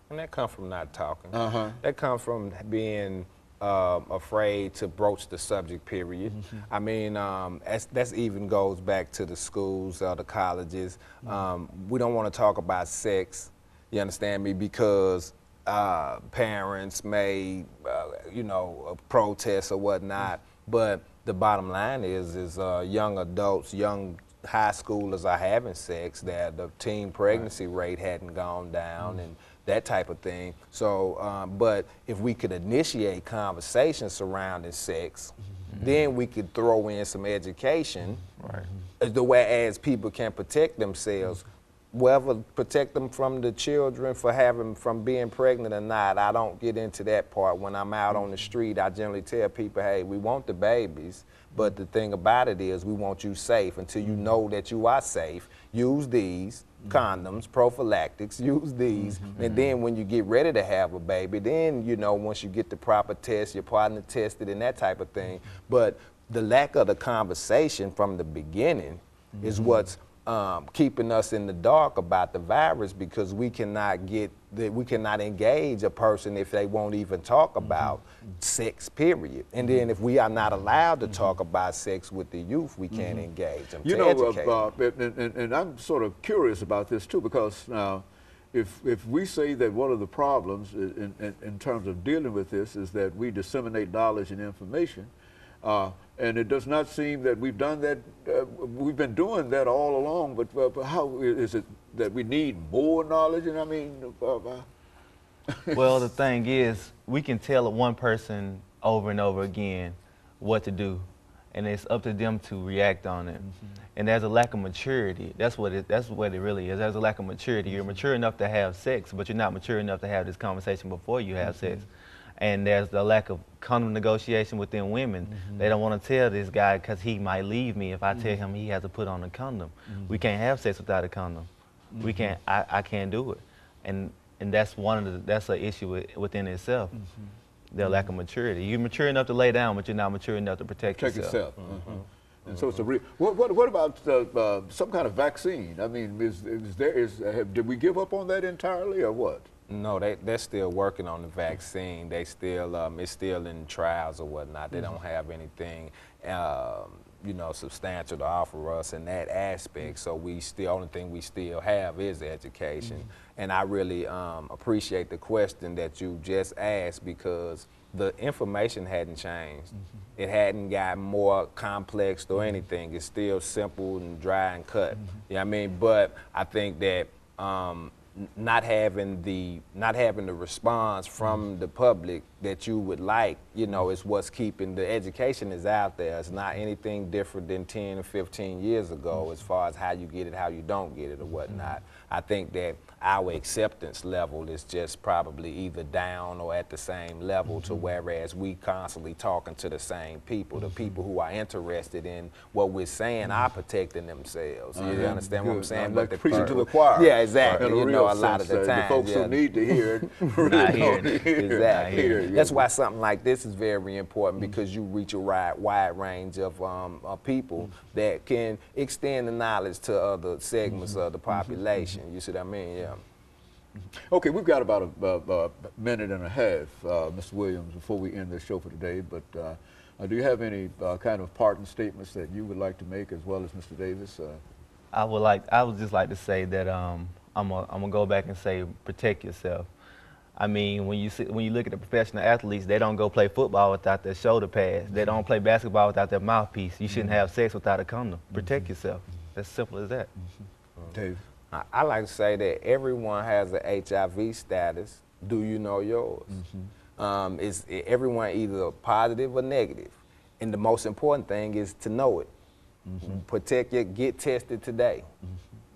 And that comes from not talking. Uh-huh. That comes from being afraid to broach the subject, period. I mean, that's even goes back to the schools or the colleges. We don't want to talk about sex, you understand me, because parents may, you know, protest or whatnot, but the bottom line is young adults, young high schoolers are having sex, that the teen pregnancy rate hadn't gone down and that type of thing. So, but if we could initiate conversations surrounding sex, then we could throw in some education, the way as people can protect themselves, whether protect them from the children from being pregnant or not. I don't get into that part. When I'm out on the street, I generally tell people, hey, we want the babies, but the thing about it is we want you safe. Until you know that you are safe, use these condoms, prophylactics, use these, and then when you get ready to have a baby, then, you know, once you get the proper test, your partner tested and that type of thing. But the lack of the conversation from the beginning is what's keeping us in the dark about the virus, because we cannot engage a person if they won't even talk about sex, period. And then if we are not allowed to talk about sex with the youth, we can't engage them. You know, and I'm sort of curious about this too, because now, if we say that one of the problems in terms of dealing with this is that we disseminate knowledge and information, and it does not seem that we've done that. We've been doing that all along, but how is it that we need more knowledge? And I mean, well, the thing is, we can tell one person over and over again what to do, and it's up to them to react on it. And there's a lack of maturity. That's what it really is. There's a lack of maturity. You're mature enough to have sex, but you're not mature enough to have this conversation before you have sex. And there's the lack of condom negotiation within women. They don't want to tell this guy because he might leave me if I tell him he has to put on a condom. We can't have sex without a condom. We can't. I can't do it. And that's that's an issue within itself. The lack of maturity. You're mature enough to lay down, but you're not mature enough to protect yourself. And so it's a what about some kind of vaccine? I mean, did we give up on that entirely, or what? No, they're still working on the vaccine. They still, it's still in trials or whatnot. They don't have anything, you know, substantial to offer us in that aspect. So only thing we still have is education. And I really appreciate the question that you just asked, because the information hadn't changed. It hadn't gotten more complex or anything. It's still simple and dry and cut. You know what I mean? But I think that not having the response from the public that you would like, you know, is what's keeping the education is out there. It's not anything different than 10 or 15 years ago as far as how you get it, how you don't get it or whatnot. I think that our acceptance level is just probably either down or at the same level, to whereas we constantly talking to the same people. The people who are interested in what we're saying are protecting themselves. You understand what I'm saying? Like preaching to the choir. Yeah, exactly. You know, a lot of the time, the folks who need to hear it not hearing it. Exactly. That's why something like this is very important, because you reach a wide range of people that can extend the knowledge to other segments of the population. You see what I mean? Yeah. Okay, we've got about a minute and a half, Mr. Williams, before we end this show for today. But do you have any kind of parting statements that you would like to make, as well as Mr. Davis? I would just like to say that I'm gonna go back and say, protect yourself. I mean, when you look at the professional athletes, they don't go play football without their shoulder pads. They don't play basketball without their mouthpiece. You shouldn't have sex without a condom. Protect yourself. As simple as that. Dave? I like to say that everyone has an HIV status. Do you know yours? Is everyone either positive or negative? And the most important thing is to know it. Protect it. Get tested today.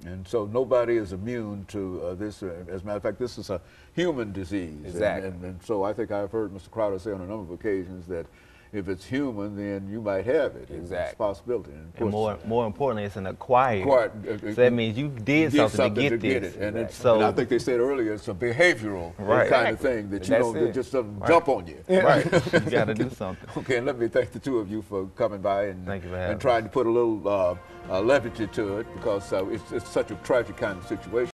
And so nobody is immune to this. As a matter of fact, this is a human disease. Exactly. And so I think I've heard Mr. Crowder say on a number of occasions that if it's human, then you might have it. Exactly. It's a possibility. And more importantly, it's an acquired. So that means you did something to get this. And, and I think they said earlier, it's a behavioral kind of thing that it just doesn't jump on you. Right. You got to do something. Okay, and let me thank the two of you for coming by and, thank you for having trying to put a little levity to it, because it's such a tragic kind of situation.